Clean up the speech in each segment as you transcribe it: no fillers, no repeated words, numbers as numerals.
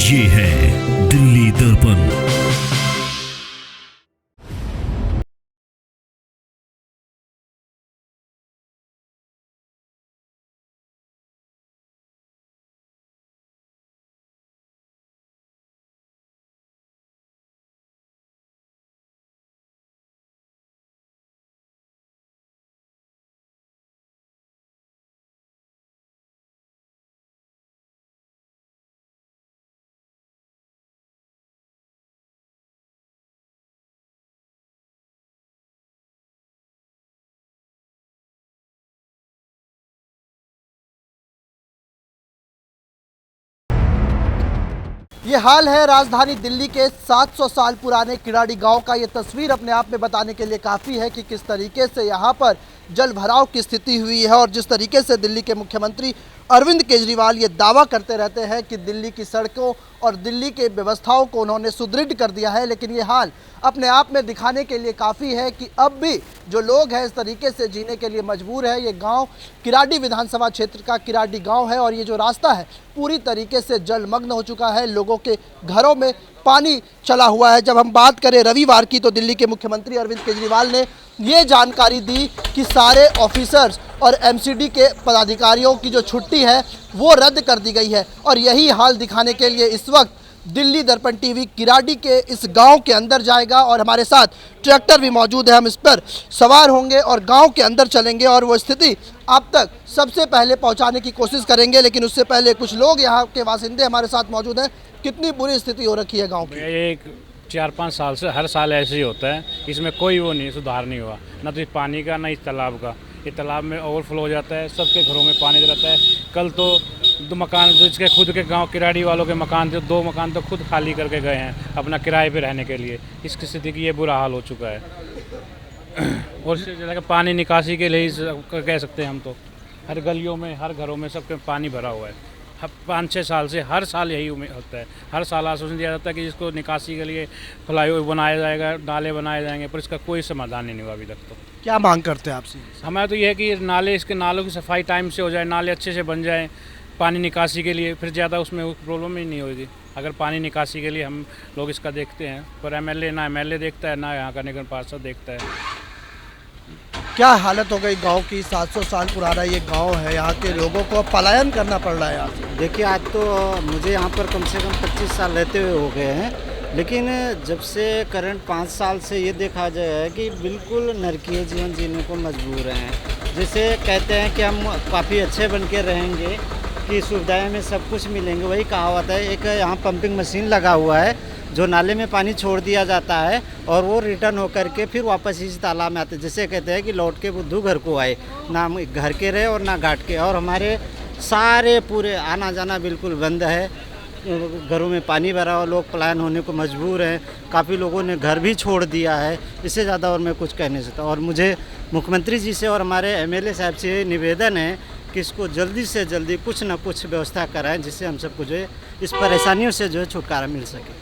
ये है दिल्ली दर्पण। ये हाल है राजधानी दिल्ली के 700 साल पुराने किराड़ी गांव का। ये तस्वीर अपने आप में बताने के लिए काफ़ी है कि किस तरीके से यहाँ पर जल भराव की स्थिति हुई है और जिस तरीके से दिल्ली के मुख्यमंत्री अरविंद केजरीवाल ये दावा करते रहते हैं कि दिल्ली की सड़कों और दिल्ली के व्यवस्थाओं को उन्होंने सुदृढ़ कर दिया है, लेकिन ये हाल अपने आप में दिखाने के लिए काफ़ी है कि अब भी जो लोग हैं इस तरीके से जीने के लिए मजबूर है। ये गांव किराड़ी विधानसभा क्षेत्र का किराड़ी गांव है और ये जो रास्ता है पूरी तरीके से जलमग्न हो चुका है, लोगों के घरों में पानी चला हुआ है। जब हम बात करें रविवार की तो दिल्ली के मुख्यमंत्री अरविंद केजरीवाल ने ये जानकारी दी कि सारे ऑफिसर्स और एमसीडी के पदाधिकारियों की जो छुट्टी है वो रद्द कर दी गई है और यही हाल दिखाने के लिए इस वक्त दिल्ली दर्पण टीवी किराड़ी के इस गांव के अंदर जाएगा और हमारे साथ ट्रैक्टर भी मौजूद है। हम इस पर सवार होंगे और गांव के अंदर चलेंगे और वो स्थिति आप तक सबसे पहले पहुंचाने की कोशिश करेंगे। लेकिन उससे पहले कुछ लोग यहाँ के बासिंदे हमारे साथ मौजूद हैं। कितनी बुरी स्थिति हो रखी है गाँव की? एक 4-5 साल से हर साल ऐसे ही होता है, इसमें कोई वो नहीं सुधार नहीं हुआ, ना तो इस पानी का ना इस तालाब का। ये तालाब में ओवरफ्लो हो जाता है, सबके घरों में पानी रहता है। कल तो 2 मकान जो इसके खुद के गांव किराड़ी वालों के मकान थे, 2 मकान तो खुद खाली करके गए हैं अपना किराए पे रहने के लिए। इसकी स्थिति की ये बुरा हाल हो चुका है और इससे ज़्यादा पानी निकासी के लिए कह सकते हैं हम तो हर गलियों में हर घरों में सबके पानी भरा हुआ है। 5-6 साल से हर साल यही होता है। हर साल आश्वासन दिया जाता है कि इसको निकासी के लिए फ्लाईओवर बनाया जाएगा, नाले बनाए जाएंगे, पर इसका कोई समाधान नहीं हुआ अभी तक। तो क्या मांग करते हैं आपसे? हमारा तो ये है कि नाले इसके नालों की सफाई टाइम से हो जाए, नाले अच्छे से बन जाए पानी निकासी के लिए, फिर ज़्यादा उसमें प्रॉब्लम ही नहीं होगी। अगर पानी निकासी के लिए हम लोग इसका देखते हैं, पर एमएलए देखता है ना यहाँ का निगम पार्षद देखता है। क्या हालत हो गई गांव की? 700 साल पुराना ये गांव है, यहाँ के लोगों को पलायन करना पड़ रहा है यहाँ से। देखिए, आज तो मुझे यहाँ पर कम से कम 25 साल रहते हुए हो गए हैं, लेकिन जब से करंट 5 साल से ये देखा जाए कि बिल्कुल नरकीय जीवन जीने को मजबूर हैं। जैसे कहते हैं कि हम काफ़ी अच्छे बन के रहेंगे, कि सुविधाएं में सब कुछ मिलेंगे, वही कहावत है। एक यहाँ पंपिंग मशीन लगा हुआ है जो नाले में पानी छोड़ दिया जाता है और वो रिटर्न होकर के फिर वापस इस तालाब में आते हैं। जैसे कहते हैं कि लौट के बुद्धू घर को आए, ना घर के रहे और ना घाट के। और हमारे सारे पूरे आना जाना बिल्कुल बंद है, घरों में पानी भरा और लोग पलायन होने को मजबूर हैं। काफ़ी लोगों ने घर भी छोड़ दिया है। इससे ज़्यादा और मैं कुछ कह नहीं सकता। और मुझे मुख्यमंत्री जी से और हमारे एमएलए साहब से निवेदन है कि इसको जल्दी से जल्दी कुछ ना कुछ व्यवस्था कराएं, जिससे हम सबको जो है इस परेशानियों से जो है छुटकारा मिल सके।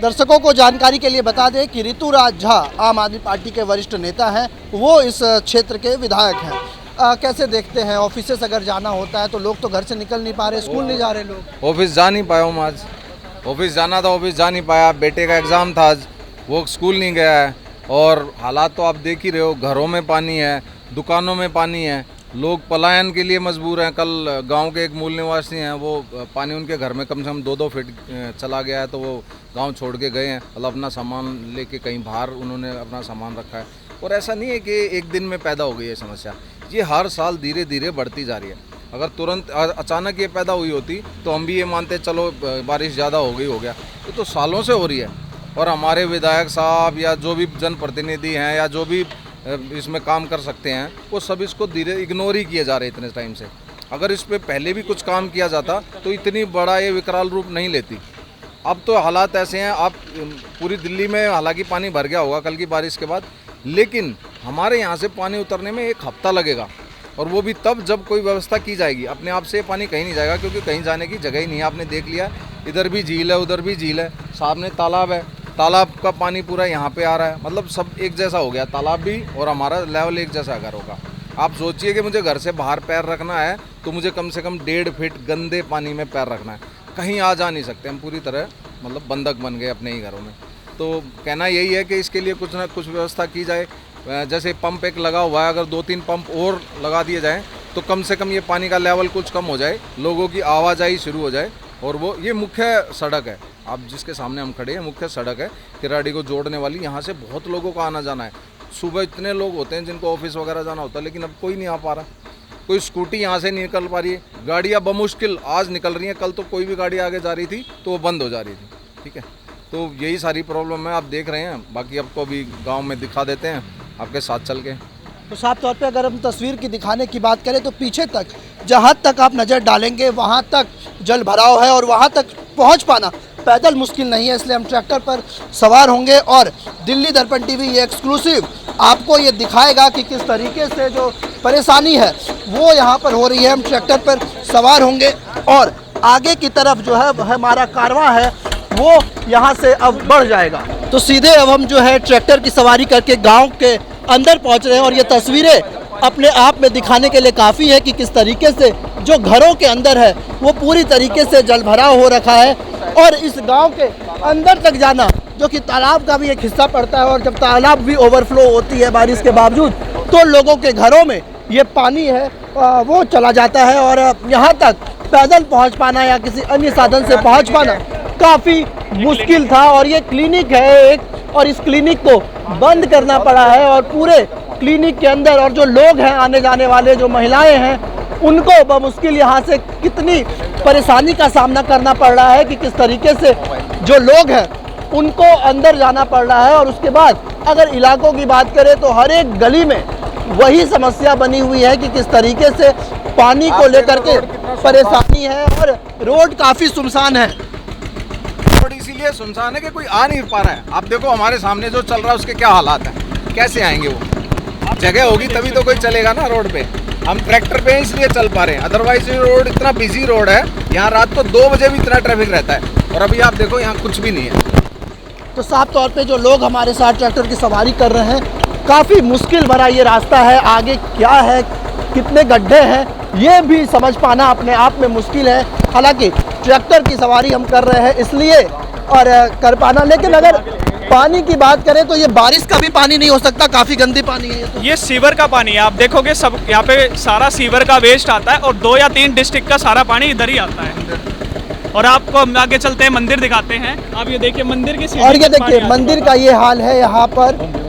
दर्शकों को जानकारी के लिए बता दें कि ऋतुराज झा आम आदमी पार्टी के वरिष्ठ नेता हैं, वो इस क्षेत्र के विधायक हैं। कैसे देखते हैं, ऑफिस अगर जाना होता है तो लोग तो घर से निकल नहीं पा रहे, स्कूल नहीं जा रहे लोग। ऑफिस जा नहीं पाया हूँ आज, ऑफिस जाना था ऑफिस जा नहीं पाया। बेटे का एग्ज़ाम था आज, वो स्कूल नहीं गया है। और हालात तो आप देख ही रहे हो, घरों में पानी है, दुकानों में पानी है, लोग पलायन के लिए मजबूर हैं। कल गांव के एक मूल निवासी हैं, वो पानी उनके घर में कम से कम 2-2 फीट चला गया है, तो वो गांव छोड़ के गए हैं। मतलब अपना सामान लेके कहीं बाहर उन्होंने अपना सामान रखा है। और ऐसा नहीं है कि एक दिन में पैदा हो गई है समस्या, ये हर साल धीरे धीरे बढ़ती जा रही है। अगर तुरंत अचानक ये पैदा हुई होती तो हम भी ये मानते चलो बारिश ज़्यादा हो गई, हो गया। ये तो सालों से हो रही है और हमारे विधायक साहब या जो भी जनप्रतिनिधि हैं या जो भी इसमें काम कर सकते हैं वो सब इसको धीरे इग्नोर ही किए जा रहे इतने टाइम से। अगर इस पर पहले भी कुछ काम किया जाता तो इतनी बड़ा ये विकराल रूप नहीं लेती। अब तो हालात ऐसे हैं, आप पूरी दिल्ली में हालांकि पानी भर गया होगा कल की बारिश के बाद, लेकिन हमारे यहाँ से पानी उतरने में 1 हफ्ता लगेगा और वो भी तब जब कोई व्यवस्था की जाएगी। अपने आप से पानी कहीं नहीं जाएगा क्योंकि कहीं जाने की जगह ही नहीं है। आपने देख लिया, इधर भी झील है उधर भी झील है, सामने तालाब है, तालाब का पानी पूरा यहाँ पे आ रहा है। मतलब सब एक जैसा हो गया, तालाब भी और हमारा लेवल एक जैसा अगर होगा। आप सोचिए कि मुझे घर से बाहर पैर रखना है तो मुझे कम से कम 1.5 फीट गंदे पानी में पैर रखना है। कहीं आ जा नहीं सकते, हम पूरी तरह मतलब बंधक बन गए अपने ही घरों में। तो कहना यही है कि इसके लिए कुछ ना कुछ व्यवस्था की जाए। जैसे पंप एक लगा हुआ है, अगर 2-3 पंप और लगा दिए जाएं तो कम से कम ये पानी का लेवल कुछ कम हो जाए, लोगों की आवाजाही शुरू हो जाए। और वो ये मुख्य सड़क है, आप जिसके सामने हम खड़े हैं, मुख्य सड़क है किराड़ी को जोड़ने वाली। यहाँ से बहुत लोगों का आना जाना है। सुबह इतने लोग होते हैं जिनको ऑफिस वगैरह जाना होता है, लेकिन अब कोई नहीं आ पा रहा। कोई स्कूटी यहाँ से नहीं निकल पा रही है, गाड़ियाँ बमुश्किल आज निकल रही हैं। कल तो कोई भी गाड़ी आगे जा रही थी तो वो बंद हो जा रही थी। ठीक है, तो यही सारी प्रॉब्लम है, आप देख रहे हैं। बाकी आपको अभी गाँव में दिखा देते हैं आपके साथ चल के। तो साफ तौर पे अगर हम तस्वीर की दिखाने की बात करें तो पीछे तक जहाँ तक आप नज़र डालेंगे वहाँ तक जल भराव है और वहाँ तक पहुँच पाना पैदल मुश्किल नहीं है। इसलिए हम ट्रैक्टर पर सवार होंगे और दिल्ली दर्पण टीवी ये एक्सक्लूसिव आपको ये दिखाएगा कि किस तरीके से जो परेशानी है वो यहाँ पर हो रही है। हम ट्रैक्टर पर सवार होंगे और आगे की तरफ जो है हमारा कारवां है वो यहाँ से अब बढ़ जाएगा। तो सीधे अब हम जो है ट्रैक्टर की सवारी करके गाँव के अंदर पहुँच रहे हैं और ये तस्वीरें अपने आप में दिखाने के लिए काफ़ी है कि किस तरीके से जो घरों के अंदर है वो पूरी तरीके से जलभराव हो रखा है। और इस गांव के अंदर तक जाना जो कि तालाब का भी एक हिस्सा पड़ता है, और जब तालाब भी ओवरफ्लो होती है बारिश के बावजूद तो लोगों के घरों में ये पानी है वो चला जाता है। और यहाँ तक पैदल पहुँच पाना या किसी अन्य साधन से पहुँच पाना काफ़ी मुश्किल था। और ये क्लिनिक है एक, और इस क्लिनिक को बंद करना पड़ा है। और पूरे क्लिनिक के अंदर और जो लोग हैं आने जाने वाले, जो महिलाएं हैं, उनको बमुश्किल यहाँ से कितनी परेशानी का सामना करना पड़ रहा है कि किस तरीके से जो लोग हैं उनको अंदर जाना पड़ रहा है। और उसके बाद अगर इलाकों की बात करें तो हर एक गली में वही समस्या बनी हुई है कि किस तरीके से पानी को लेकर के परेशानी है और रोड काफ़ी सुनसान है। रोड इसीलिए सुनसान है कि कोई आ नहीं पा रहा है। आप देखो हमारे सामने जो चल रहा है उसके क्या हालात हैं, कैसे आएंगे वो। जगह होगी तभी तो कोई चलेगा ना रोड पे। हम ट्रैक्टर पे इसलिए चल पा रहे हैं, अदरवाइज ये रोड इतना बिजी रोड है, यहाँ रात को 2 बजे भी इतना ट्रैफिक रहता है और अभी आप देखो यहाँ कुछ भी नहीं है। तो साफ तौर पे जो लोग हमारे साथ ट्रैक्टर की सवारी कर रहे हैं, काफ़ी मुश्किल भरा ये रास्ता है। आगे क्या है, कितने गड्ढे हैं, ये भी समझ पाना अपने आप में मुश्किल है। हालांकि ट्रैक्टर की सवारी हम कर रहे हैं इसलिए और कर पाना, लेकिन अगर पानी की बात करें तो ये बारिश का भी पानी नहीं हो सकता, काफ़ी गंदी पानी है ये तो। ये सीवर का पानी है, आप देखोगे सब यहाँ पे सारा सीवर का वेस्ट आता है और 2 या 3 डिस्ट्रिक्ट का सारा पानी इधर ही आता है। और आपको हम आगे चलते हैं, मंदिर दिखाते हैं। आप ये देखिए मंदिर की और ये देखिए मंदिर का ये हाल है। यहाँ पर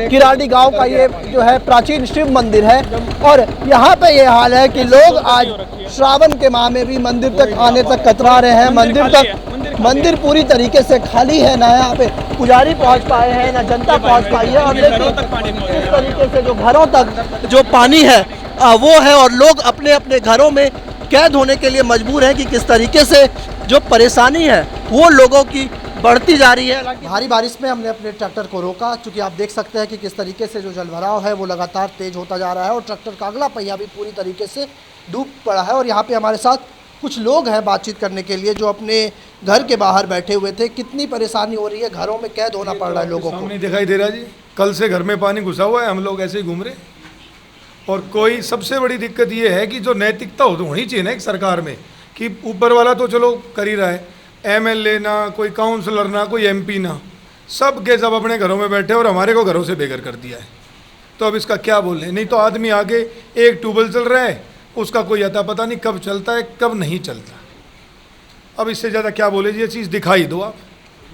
किराड़ी गांव का ये जो है प्राचीन शिव मंदिर है और यहाँ पे ये हाल है कि लोग आज श्रावण के माह में भी मंदिर तक आने तक कतरा रहे हैं। मंदिर पूरी तरीके से खाली है, ना यहाँ पे पुजारी पहुँच पाए हैं, ना जनता पहुँच पाई है। और लेकिन इस तरीके से जो घरों तक जो पानी है वो है और लोग अपने अपने घरों में कैद होने के लिए मजबूर हैं कि किस तरीके से जो परेशानी है वो लोगों की बढ़ती जा रही है। भारी बारिश में हमने अपने ट्रैक्टर को रोका, क्योंकि आप देख सकते हैं कि किस तरीके से जो जलभराव है वो लगातार तेज होता जा रहा है और ट्रैक्टर का अगला पहिया भी पूरी तरीके से डूब पड़ा है। और यहाँ पे हमारे साथ कुछ लोग हैं बातचीत करने के लिए जो अपने घर के बाहर बैठे हुए थे। कितनी परेशानी हो रही है, घरों में कैद होना पड़ रहा है लोगों को। नहीं दिखाई दे रहा जी, कल से घर में पानी घुसा हुआ है, हम लोग ऐसे ही घूम रहे। और कोई सबसे बड़ी दिक्कत ये है कि जो नैतिकता होनी चाहिए ना एक सरकार में, कि ऊपर वाला तो चलो कर ही रहा है, एमएलए ना, कोई काउंसलर ना, कोई एमपी ना, सब के सब अपने घरों में बैठे और हमारे को घरों से बेघर कर दिया है। तो अब इसका क्या बोलें। नहीं तो आदमी आगे एक ट्यूबवेल चल रहा है, उसका कोई अता पता नहीं कब चलता है कब नहीं चलता। अब इससे ज़्यादा क्या बोले जी, ये चीज़ दिखाई दो आप।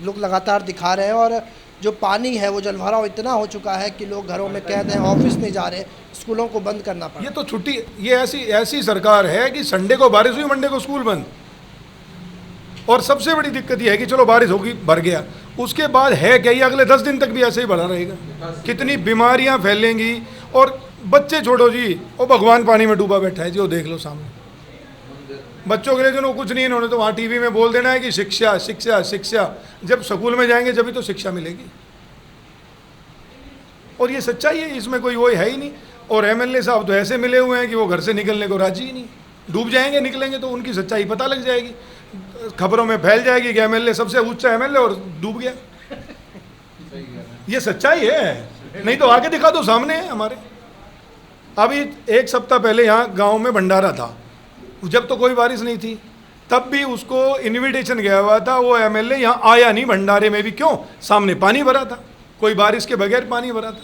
लोग लगातार दिखा रहे हैं और जो पानी है वो जलभराव इतना हो चुका है कि लोग घरों में कैद हैं, ऑफिस नहीं जा रहे, स्कूलों को बंद करना पड़ा। ये तो छुट्टी, ये ऐसी सरकार है कि संडे को बारिश हुई, मंडे को स्कूल बंद। और सबसे बड़ी दिक्कत ये है कि चलो बारिश होगी, भर गया, उसके बाद है क्या, ये अगले 10 दिन तक भी ऐसे ही भरा रहेगा। कितनी बीमारियां फैलेंगी। और बच्चे छोड़ो जी, वो भगवान पानी में डूबा बैठा है जी, वो देख लो सामने। बच्चों के लिए जो कुछ नहीं, इन्होंने तो वहाँ टीवी में बोल देना है कि शिक्षा शिक्षा शिक्षा। जब स्कूल में जाएंगे जब तो शिक्षा मिलेगी। और ये सच्चाई है, इसमें कोई वो है ही नहीं। और एमएलए साहब तो ऐसे मिले हुए हैं कि वो घर से निकलने को राजी ही नहीं। डूब जाएंगे, निकलेंगे तो उनकी सच्चाई पता लग जाएगी, खबरों में फैल जाएगी कि एमएलए सबसे ऊंचा एमएलए और डूब गया। ये सच्चाई है, नहीं तो आगे दिखा दो, सामने है हमारे। अभी 1 सप्ताह पहले यहाँ गांव में भंडारा था, जब तो कोई बारिश नहीं थी, तब भी उसको इनविटेशन गया हुआ था, वो एमएलए यहाँ आया नहीं भंडारे में भी। क्यों? सामने पानी भरा था, कोई बारिश के बगैर पानी भरा था।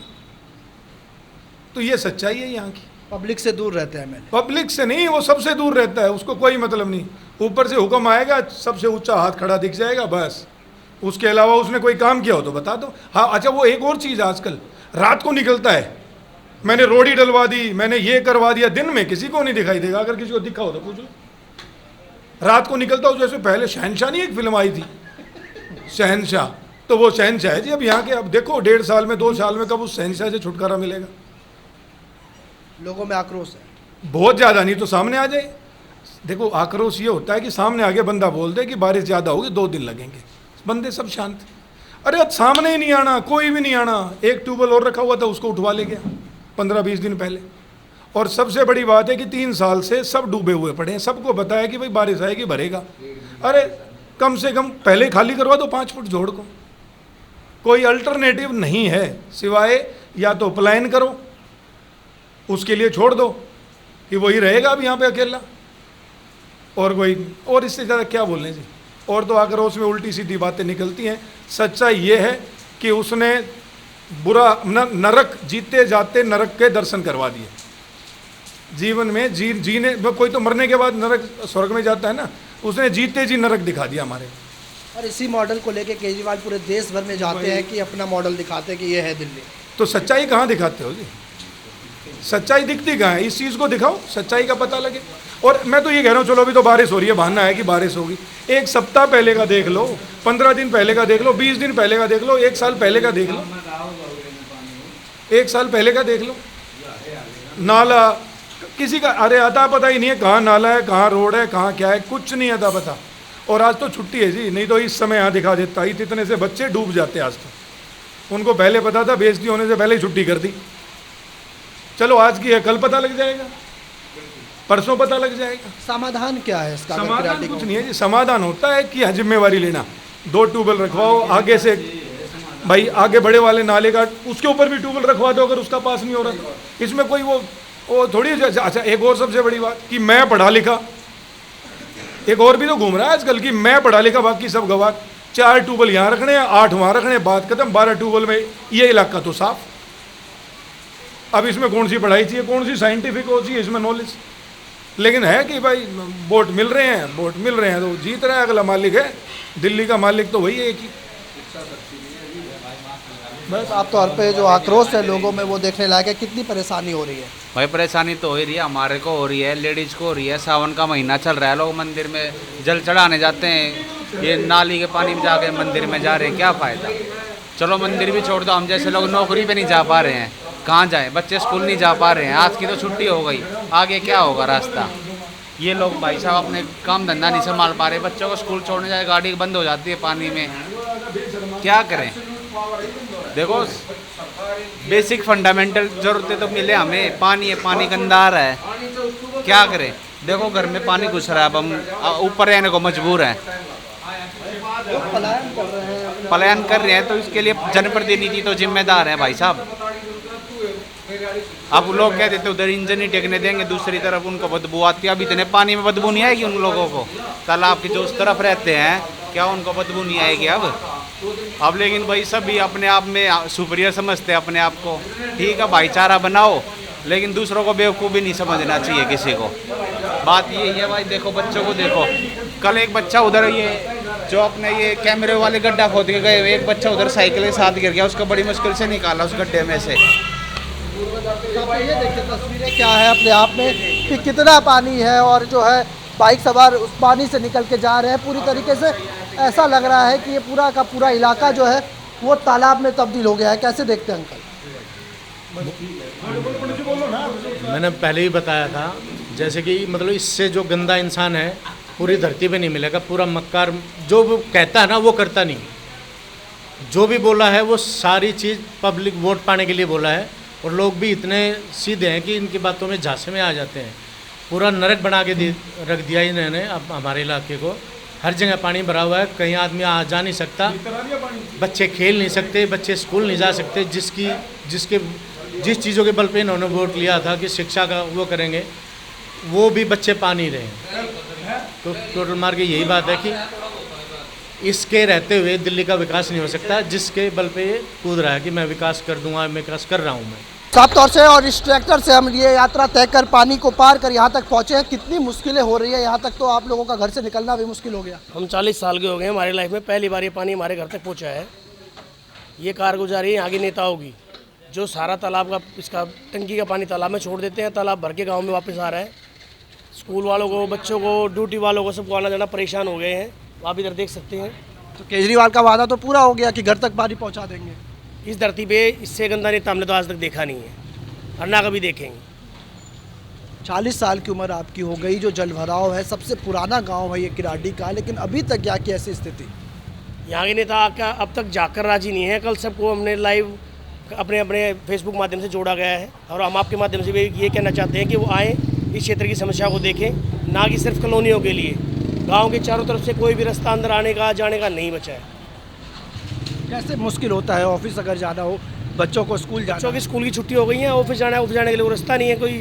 तो ये सच्चाई है यहाँ की। पब्लिक से दूर रहते हैं एमएलए। पब्लिक से नहीं, वो सबसे दूर रहता है, उसको कोई मतलब नहीं। ऊपर से हुक्म आएगा, सबसे ऊंचा हाथ खड़ा दिख जाएगा, बस। उसके अलावा उसने कोई काम किया हो तो बता दो। हाँ अच्छा, वो एक और चीज़ आजकल रात को निकलता है, मैंने रोड़ी डलवा दी, मैंने ये करवा दिया। दिन में किसी को नहीं दिखाई देगा, अगर किसी को दिखा हो तो पूछ लो। रात को निकलता हो, जैसे पहले शहनशाह नहीं एक फिल्म आई थी, शहनशाह, तो वो शहनशाह है जी अब यहाँ के। अब देखो 1.5 साल में 2 साल में कब उस शहनशाह से छुटकारा मिलेगा। लोगों में आक्रोश है बहुत ज़्यादा, नहीं तो सामने आ जाए। देखो आक्रोश ये होता है कि सामने आगे बंदा बोल दे कि बारिश ज़्यादा होगी, 2 दिन लगेंगे, बंदे सब शांत। अरे अब सामने ही नहीं आना, कोई भी नहीं आना। एक ट्यूबवेल और रखा हुआ था, उसको उठवा ले गया 15-20 दिन पहले। और सबसे बड़ी बात है कि 3 साल से सब डूबे हुए पड़े हैं, सबको पता है कि भाई बारिश आएगी, भरेगा। अरे कम से कम पहले खाली करवा दो 5 फुट जोड़ को। कोई अल्टरनेटिव नहीं है सिवाय या तो प्लान करो, उसके लिए छोड़ दो कि वही रहेगा अब यहाँ पे अकेला, और कोई और इससे ज़्यादा क्या बोलने जी। और तो आक्रोश में उल्टी सीधी बातें निकलती हैं। सच्चाई ये है कि उसने बुरा नरक जीते जाते नरक के दर्शन करवा दिए जीवन में। जीने कोई तो मरने के बाद नरक स्वर्ग में जाता है ना, उसने जीते जी नरक दिखा दिया हमारे। और इसी मॉडल को लेके केजरीवाल पूरे देश भर में जाते हैं कि अपना मॉडल दिखाते हैं कि ये है दिल्ली। तो सच्चाई कहाँ दिखाते हो जी? सच्चाई दिखती कहाँ है? इस चीज़ को दिखाओ, सच्चाई का पता लगे। और मैं तो ये कह रहा हूँ, चलो अभी तो बारिश हो रही है, बहाना है कि बारिश होगी। 1 सप्ताह पहले का देख लो, 15 दिन पहले का देख लो, 20 दिन पहले का देख लो, 1 साल पहले का देख लो, 1 साल पहले का देख लो। नाला किसी का अरे अता पता ही नहीं है, कहाँ नाला है, कहाँ रोड है, कहाँ क्या है, कुछ नहीं अता पता। और आज तो छुट्टी है जी, नहीं तो इस समय यहाँ दिखा देता। इतने से बच्चे डूब जाते आज तो। उनको पहले पता था, बेइज्जती होने से पहले ही छुट्टी कर दी। चलो आज की है, कल पता लग जाएगा, परसों पता लग जाएगा। समाधान क्या है इसका? समाधान कुछ नहीं है जी। समाधान होता है कि जिम्मेवारी लेना, 2 ट्यूबवेल रखवाओ आगे से, भाई आगे बड़े वाले नाले का, उसके ऊपर भी ट्यूबवेल रखवा दो अगर उसका पास नहीं हो रहा तो। इसमें कोई वो थोड़ी। अच्छा एक और सबसे बड़ी बात कि मैं पढ़ा लिखा, एक और भी तो घूम रहा है आजकल कि मैं पढ़ा लिखा बाकी सब गवार। 4 ट्यूबवेल यहाँ रखने हैं, 8 वहाँ रखने हैं, बात खत्म। 12 ट्यूबवेल में ये इलाका तो साफ। अब इसमें कौन सी पढ़ाई चाहिए, कौन सी साइंटिफिक हो चाहिए इसमें नॉलेज? लेकिन है कि भाई वोट मिल रहे हैं, वोट मिल रहे हैं तो जीत रहा है, अगला मालिक है। दिल्ली का मालिक तो वही है एक ही। बस आप तौर पे जो आक्रोश है लोगों में वो देखने लायक है। कितनी परेशानी हो रही है? भाई परेशानी तो हो ही रही है, हमारे को हो रही है, लेडीज़ को हो रही है। सावन का महीना चल रहा है, लोग मंदिर में जल चढ़ाने जाते हैं, ये नाली के पानी में जाके मंदिर में जा रहे हैं, क्या फ़ायदा? चलो मंदिर भी छोड़ दो, हम जैसे लोग नौकरी पे नहीं जा पा रहे हैं, कहाँ जाएं? बच्चे स्कूल नहीं जा पा रहे हैं, आज की तो छुट्टी हो गई, आगे क्या होगा रास्ता? ये लोग भाई साहब अपने काम धंधा नहीं संभाल पा रहे, बच्चों को स्कूल छोड़ने जाए गाड़ी बंद हो जाती है पानी में, क्या करें? देखो बेसिक फंडामेंटल ज़रूरतें तो मिले हमें। पानी है, पानी गंदा आ रहा है, क्या करें? देखो घर में पानी घुस रहा है, अब हम ऊपर रहने को मजबूर हैं, पलायन कर रहे हैं। तो इसके लिए जनप्रतिनिधि तो जिम्मेदार हैं भाई साहब। अब लोग कहते थे उधर इंजन ही टेकने देंगे, दूसरी तरफ उनको बदबू आती है। अब इतने पानी में बदबू नहीं आएगी उन लोगों को, तालाब के जो उस तरफ रहते हैं, क्या उनको बदबू नहीं आएगी अब? लेकिन भाई सभी अपने आप में सुपीरियर समझते हैं अपने आप को। ठीक है भाईचारा बनाओ, लेकिन दूसरों को बेवकूफ़ भी नहीं समझना चाहिए किसी को। बात ये है भाई, देखो बच्चों को देखो, कल एक बच्चा उधर ये जो अपने ये कैमरे वाले गड्ढा खोद के गए, एक बच्चा उधर साइकिल के साथ गिर गया, उसको बड़ी मुश्किल से निकाला उस गड्ढे में से। तो ये देखिए तस्वीरें क्या है अपने आप में कि कितना पानी है, और जो है बाइक सवार उस पानी से निकल के जा रहे हैं। पूरी तरीके से ऐसा लग रहा है कि ये पूरा का पूरा इलाका जो है वो तालाब में तब्दील हो गया है। कैसे देखते हैं अंकल? मैंने पहले ही बताया था, जैसे कि मतलब इससे जो गंदा इंसान है पूरी धरती पे नहीं मिलेगा। पूरा मक्कार जो वो कहता है ना वो करता नहीं, जो भी बोला है वो सारी चीज़ पब्लिक वोट पाने के लिए बोला है। और लोग भी इतने सीधे हैं कि इनकी बातों में झांसे में आ जाते हैं। पूरा नरक बना के रख दिया इन्होंने अब हमारे इलाके को। हर जगह पानी भरा हुआ है, कहीं आदमी आ जा नहीं सकता, बच्चे खेल नहीं सकते, बच्चे स्कूल नहीं जा सकते। जिस चीज़ों के बल पे इन्होंने वोट लिया था कि शिक्षा का वो करेंगे, वो भी बच्चे पा नहीं रहे हैं। तो टोटल मार के यही बात है कि इसके रहते हुए दिल्ली का विकास नहीं हो सकता, जिसके बल पे ये कूद रहा है कि मैं विकास कर दूंगा, मैं विकास कर रहा हूँ मैं। साफ तौर से, और इस ट्रैक्टर से हम ये यात्रा तय कर पानी को पार कर यहाँ तक पहुँचे हैं, कितनी मुश्किलें हो रही है यहाँ तक, तो आप लोगों का घर से निकलना भी मुश्किल हो गया। हम 40 साल के हो गए, हमारी लाइफ में पहली बार ये पानी हमारे घर तक पहुँचा है। ये कारगुजारी यहाँ के नेताओं की, जो सारा तालाब का इसका टंकी का पानी तालाब में छोड़ देते हैं, तालाब भर के गाँव में वापस आ रहा है। स्कूल वालों को, बच्चों को, ड्यूटी वालों को, सबको आना जाना परेशान हो गए हैं। आप इधर देख सकते हैं। तो केजरीवाल का वादा तो पूरा हो गया कि घर तक पानी पहुँचा देंगे। इस धरती पे इससे गंदा नेता हमने तो आज तक देखा नहीं है और ना कभी देखेंगे। 40 साल की उम्र आपकी हो गई, जो जल भराव है, सबसे पुराना गांव है ये किराड़ी का, लेकिन अभी तक यहाँ की ऐसी स्थिति। यहाँ के नेता का अब तक जाकर राजी नहीं है। कल सबको हमने लाइव अपने अपने फेसबुक माध्यम से जोड़ा गया है और हम आपके माध्यम से भी ये कहना चाहते हैं कि वो आएँ, इस क्षेत्र की समस्या को देखें, ना कि सिर्फ कॉलोनियों के लिए। गांव के चारों तरफ से कोई भी रास्ता अंदर आने का, जाने का नहीं बचा है। कैसे मुश्किल होता है ऑफिस अगर जाना हो, बच्चों को स्कूल जाना, बच्चों की स्कूल की छुट्टी हो गई है, ऑफिस जाना है, ऑफिस जाने के लिए वो रास्ता नहीं है, कोई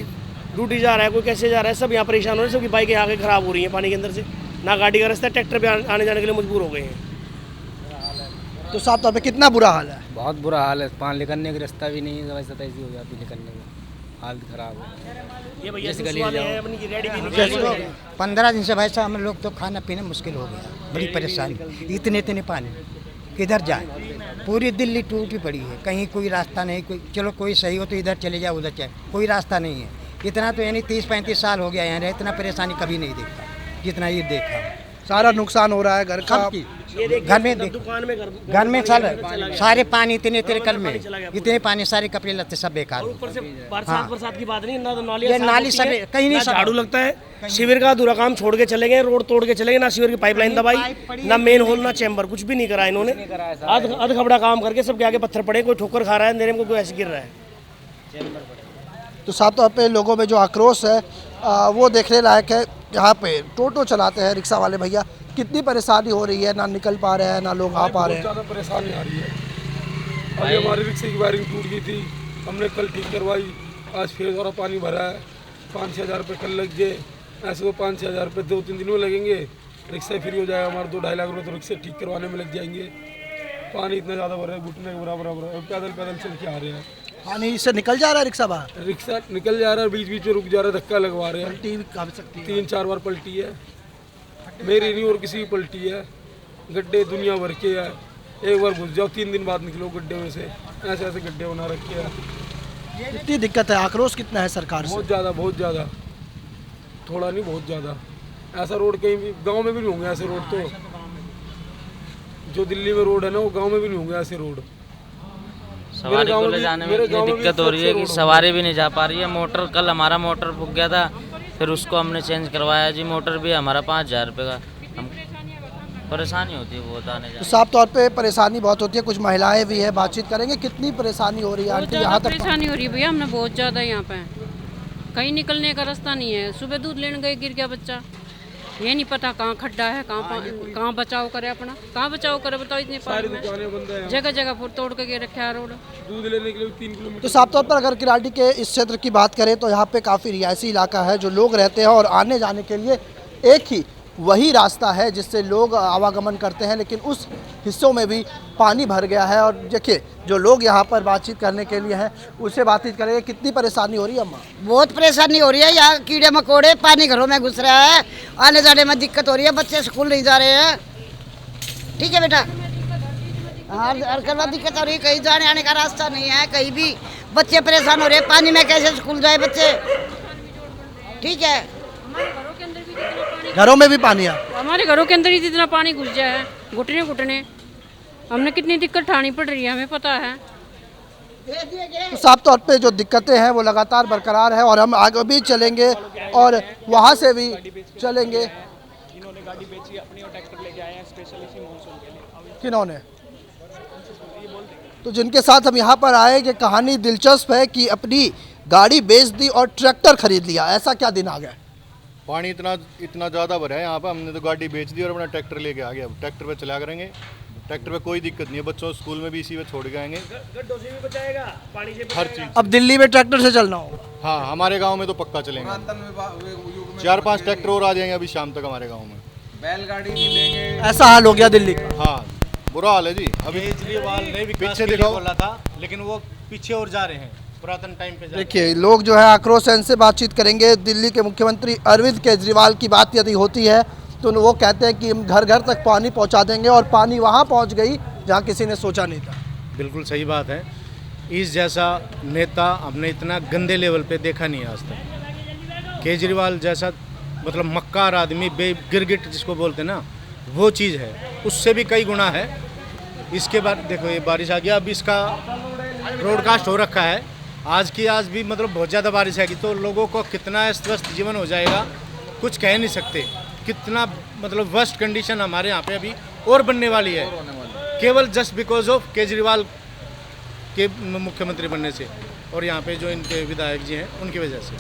ड्यूटी जा रहा है, कोई कैसे जा रहा है, सब यहाँ परेशान हो रहे हैं। सबकी बाइकें आगे खराब हो रही हैं पानी के अंदर से, ना गाड़ी का रास्ता, ट्रैक्टर पे आने जाने के लिए मजबूर हो गए हैं। तो साफ तौर पे कितना बुरा हाल है? बहुत बुरा हाल है, पानी निकलने का रास्ता भी नहीं है, वैसे तैसी हो जाती निकलने में, हालत खराब है। ये भैया गली जाओ 15 दिन से भाई साहब हम लोग तो खाना पीना मुश्किल हो गया, बड़ी परेशानी। इतने पानी किधर जाए, पूरी दिल्ली टूटी पड़ी है, कहीं कोई रास्ता नहीं। कोई चलो कोई सही हो तो इधर चले जाए, उधर चले, कोई रास्ता नहीं है। इतना तो यानी 30-35 साल हो गया यहाँ रहे, इतना परेशानी कभी नहीं देखा जितना ये देखा। सारा नुकसान हो रहा है घर का, घर में घर में सारे पानी इतने कल में इतने पानी, सारे कपड़े लत्ते सब बेकार। ऊपर से बरसात की बात नहीं, ना तो नाली सब कहीं नहीं, झाड़ू लगता है। शिविर का अधूरा काम छोड़ के चले गए, रोड तोड़ के चले गए, ना शिविर की पाइपलाइन दबाई, ना मेन होल, ना चैम्बर, कुछ भी नहीं करा इन्होंने। अध खबड़ा काम करके सबके आगे पत्थर पड़े, कोई ठोकर खा रहा है, अंधेरे में कोई ऐसे गिर रहा है। तो साफ तौर पे लोगों में जो आक्रोश है वो देखने लायक है। यहाँ पे टोटो चलाते हैं रिक्शा वाले भैया, कितनी परेशानी हो रही है, ना निकल पा रहे हैं, ना लोग आ पा रहे हैं। ज़्यादा परेशानी आ रही है। अभी हमारे रिक्शे की वायरिंग टूट गई थी, हमने कल ठीक करवाई, आज फिर थोड़ा पानी भरा है। 5-6 हज़ार रुपये कल लग गए, ऐसे वो 5-6 हज़ार रुपये 2-3 दिन में लगेंगे, रिक्शा फ्री हो जाएगा हमारा। 2-2.5 लाख रुपये तो रिक्शे ठीक करवाने में लग जाएंगे। पानी इतना ज़्यादा भरा है, घुटने के बराबर, पैदल चल के आ रहे हैं। पानी से निकल जा रहा है रिक्शा बाहर, रिक्शा निकल जा रहा है, बीच में रुक जा रहा है, धक्का लगवा रहे हैं। पलटी भी कर सकती है, 3-4 बार पलटी है, मेरी नहीं और किसी की पलटी है। गड्ढे दुनिया भर के है, एक बार घुस जाओ 3 दिन बाद निकलो गड्ढे में से, ऐसे गड्ढे बना रखे हैं। इतनी दिक्कत है, आक्रोश कितना है सरकार से? बहुत ज़्यादा, थोड़ा नहीं बहुत ज़्यादा। ऐसा रोड कहीं भी गांव में भी नहीं होंगे ऐसे रोड, तो जो दिल्ली में रोड है ना, वो गांव में भी नहीं होंगे ऐसे रोड। सवारी को ले जाने में ये दिक्कत हो रही है कि सवारी भी नहीं जा पा रही है। मोटर, कल हमारा मोटर फूक गया था, फिर उसको हमने चेंज करवाया जी। मोटर भी हमारा 5,000 रुपये का, हम परेशानी होती है बहुत आने जाने। तो साफ तौर पे परेशानी बहुत होती है। कुछ महिलाएं भी है, बातचीत करेंगे। कितनी परेशानी हो रही है आंटी यहाँ तक? परेशानी हो रही है भैया, हमने बहुत ज़्यादा। यहाँ पे कहीं निकलने का रास्ता नहीं है। सुबह दूध लेने गए, गिर गया बच्चा, ये नहीं पता कहाँ खड्डा है, कहाँ बचाव करे अपना, कहाँ बचाव करे बताओ। इतने पानी में जगह जगह फुट तोड़ के रखा है रोड, दूध लेने के लिए 3 किलोमीटर। तो साफ तौर पर अगर किराड़ी के इस क्षेत्र की बात करें तो यहाँ पे काफ़ी रिहायशी इलाका है, जो लोग रहते हैं और आने जाने के लिए एक ही वही रास्ता है जिससे लोग आवागमन करते हैं, लेकिन उस हिस्सों में भी पानी भर गया है। और देखिए जो लोग यहाँ पर बातचीत करने के लिए हैं, उससे बातचीत करेंगे। कितनी परेशानी हो रही है अम्मा? बहुत परेशानी हो रही है, यहाँ कीड़े मकोड़े, पानी घरों में घुस रहा है, आने जाने में दिक्कत हो रही है, बच्चे स्कूल नहीं जा रहे हैं। ठीक है बेटा, हर करवा दिक्कत हो रही है, कहीं जाने आने का रास्ता नहीं है, कहीं भी बच्चे परेशान हो रहे हैं। पानी में कैसे स्कूल जाए बच्चे? ठीक है, घरों में भी पानी है, हमारे घरों के अंदर ही इतना पानी घुस गया है, घुटने घुटने। हमने कितनी दिक्कत उठानी पड़ रही है, हमें पता है। तो साफ तौर पे जो दिक्कतें हैं वो लगातार बरकरार है और हम आगे भी चलेंगे और वहाँ से भी चलेंगे। इन्होंने गाड़ी बेची अपनी और ट्रैक्टर लेके आए हैं स्पेशल इसी मॉनसून के लिए। किन्होंने? तो जिनके साथ हम यहाँ पर आए, कि कहानी दिलचस्प है कि अपनी गाड़ी बेच दी और ट्रैक्टर खरीद लिया। ऐसा क्या दिन आ गया? पानी इतना ज़्यादा भरा है यहाँ पर, हमने तो गाड़ी बेच दी और अपना ट्रैक्टर लेके आ गया। अब ट्रैक्टर पे चला करेंगे, ट्रैक्टर पे कोई दिक्कत नहीं है, बच्चों स्कूल में भी इसी में छोड़ के आएंगे, गड्ढों से भी बचाएगा, पानी से हर चीज़। अब दिल्ली में ट्रैक्टर से चलना हो? हाँ, हमारे गांव में तो पक्का चलेंगे। 4-5 ट्रैक्टर और आ जाएंगे अभी शाम तक हमारे गांव में। बैलगाड़ी नहीं लेंगे, ऐसा हाल हो गया दिल्ली का। हाँ, बुरा हाल है जी। अभी केजरीवाल ने पीछे दिखाओ बोला था, लेकिन वो पीछे और जा रहे हैं, पुरातन टाइम पे जा रहे हैं। देखिए, लोग जो है आक्रोश है, इनसे बातचीत करेंगे। दिल्ली के मुख्यमंत्री अरविंद केजरीवाल की बात यदि होती है तो वो कहते हैं कि हम घर घर तक पानी पहुंचा देंगे, और पानी वहां पहुंच गई जहां किसी ने सोचा नहीं था। बिल्कुल सही बात है। इस जैसा नेता हमने इतना गंदे लेवल पे देखा नहीं आज तक। केजरीवाल जैसा मतलब मक्कार आदमी, गिरगिट जिसको बोलते हैं ना, वो चीज़ है, उससे भी कई गुना है। इसके बाद देखो ये बारिश आ गया, अब इसका ब्रॉडकास्ट हो रखा है आज की आज भी, मतलब बहुत ज़्यादा बारिश आएगी तो लोगों को कितना अस्त व्यस्त जीवन हो जाएगा, कुछ कह नहीं सकते। कितना मतलब वर्स्ट कंडीशन हमारे यहाँ पे अभी और बनने वाली है, केवल जस्ट बिकॉज ऑफ केजरीवाल के मुख्यमंत्री बनने से, और यहाँ पे जो इनके विधायक जी हैं उनकी वजह से।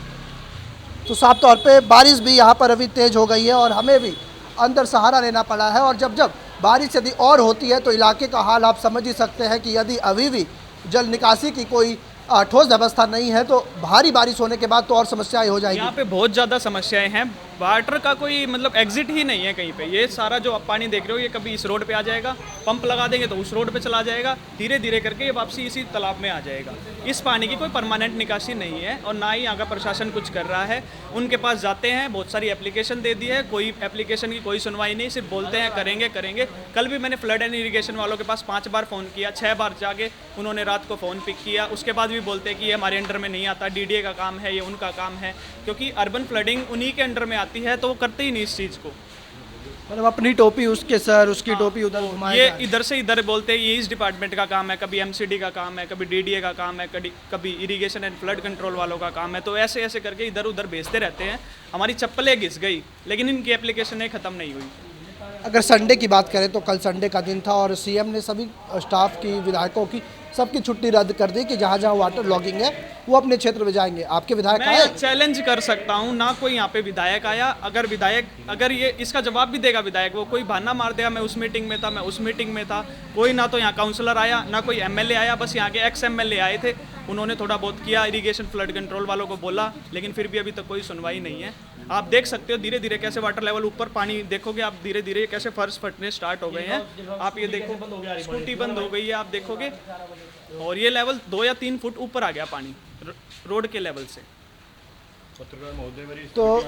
तो साफ तौर पे बारिश भी यहाँ पर अभी तेज़ हो गई है और हमें भी अंदर सहारा लेना पड़ा है। और जब जब बारिश यदि और होती है तो इलाके का हाल आप समझ ही सकते हैं कि यदि अभी भी जल निकासी की कोई ठोस व्यवस्था नहीं है तो भारी बारिश होने के बाद तो और समस्याएं हो जाएगी। यहाँ पे बहुत ज़्यादा समस्याएं हैं, वाटर का कोई मतलब एग्जिट ही नहीं है कहीं पे। ये सारा जो आप पानी देख रहे हो ये कभी इस रोड पे आ जाएगा, पंप लगा देंगे तो उस रोड पे चला जाएगा, धीरे धीरे करके ये वापसी इसी तालाब में आ जाएगा। इस पानी की कोई परमानेंट निकासी नहीं है और ना ही यहाँ का प्रशासन कुछ कर रहा है। उनके पास जाते हैं, बहुत सारी एप्लीकेशन दे दी है, कोई एप्लीकेशन की कोई सुनवाई नहीं, सिर्फ बोलते हैं करेंगे करेंगे। कल भी मैंने फ्लड एंड इरीगेशन वालों के पास 5 बार फ़ोन किया, 6 बार जाके उन्होंने रात को फ़ोन पिक किया, उसके बाद भी बोलते हैं कि ये हमारे अंडर में नहीं आता, डीडीए का काम है, ये उनका काम है, क्योंकि अर्बन फ्लडिंग उन्हीं के अंडर में आती है तो वो करते ही नहीं इस चीज़ को। मतलब अपनी टोपी उसके सर, उसकी टोपी उधर घुमाएगा। ये इधर से इधर बोलते हैं ये इस डिपार्टमेंट का काम है, कभी एमसीडी का काम है, कभी डीडीए का काम है, कभी इरिगेशन एंड फ्लड कंट्रोल वालों का काम है। तो ऐसे ऐसे करके इधर उधर भेजते रहते हैं। हमारी चप्पलें घिस गई लेकिन इनकी एप्लीकेशन ख़त्म नहीं हुई। अगर संडे की बात करें तो कल संडे का दिन था और सीएम ने सभी स्टाफ की, विधायकों की सबकी छुट्टी रद्द कर दी कि जहाँ जहाँ वाटर लॉगिंग है वो अपने क्षेत्र में जाएंगे। आपके विधायक आए? मैं चैलेंज कर सकता हूँ, ना कोई यहाँ पे विधायक आया। अगर ये इसका जवाब भी देगा विधायक, वो कोई बहाना मार देगा मैं उस मीटिंग में था, मैं उस मीटिंग में था। कोई ना तो यहाँ काउंसलर आया, ना कोई एमएलए आया, बस यहाँ के एक्स एमएलए आए थे, उन्होंने थोड़ा बहुत किया, इरिगेशन फ्लड कंट्रोल वालों को बोला, लेकिन फिर भी अभी तक कोई सुनवाई नहीं है। आप देख सकते हो धीरे धीरे कैसे वाटर लेवल ऊपर, पानी देखोगे आप धीरे धीरे कैसे फर्श फटने स्टार्ट हो गए हैं। आप ये देखो, स्कूटी बंद हो गई है, आप देखोगे, और ये लेवल 2 या 3 फुट ऊपर आ गया पानी रोड के लेवल से। तो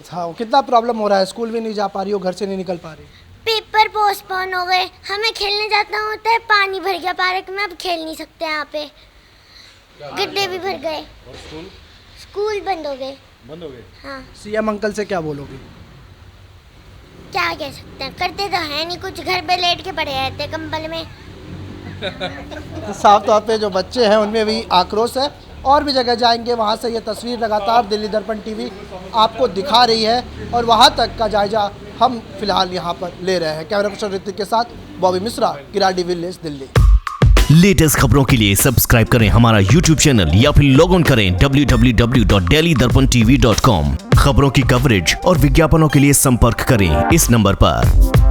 हाँ, कितना प्रॉब्लम हो रहा है? स्कूल भी नहीं जा पा रही हो, घर से नहीं निकल पा रही? पेपर पोस्टपोन हो गए, हमें खेलने जाना होता है, पानी भर गया पार्क में, अब खेल नहीं सकते यहाँ पे, गड्ढे भी भर गए, स्कूल बंद हो गए। हाँ। सीएम अंकल से क्या बोलोगे? क्या कह सकते हैं, करते तो है नहीं कुछ, घर पे लेट के पड़े रहते कंबल में। तो साफ तौर पे जो बच्चे हैं उनमें भी आक्रोश है। और भी जगह जाएंगे, वहाँ से ये तस्वीर लगातार दिल्ली दर्पण टीवी आपको दिखा रही है और वहाँ तक का जायजा हम फिलहाल यहाँ पर ले रहे हैं। कैमरा पर्सन ऋतिक के साथ बॉबी मिश्रा, किराड़ी विलेज, दिल्ली। लेटेस्ट खबरों के लिए सब्सक्राइब करें हमारा YouTube चैनल या फिर लॉग ऑन करें www.delhidarpantv.com। खबरों की कवरेज और विज्ञापनों के लिए संपर्क करें इस नंबर पर।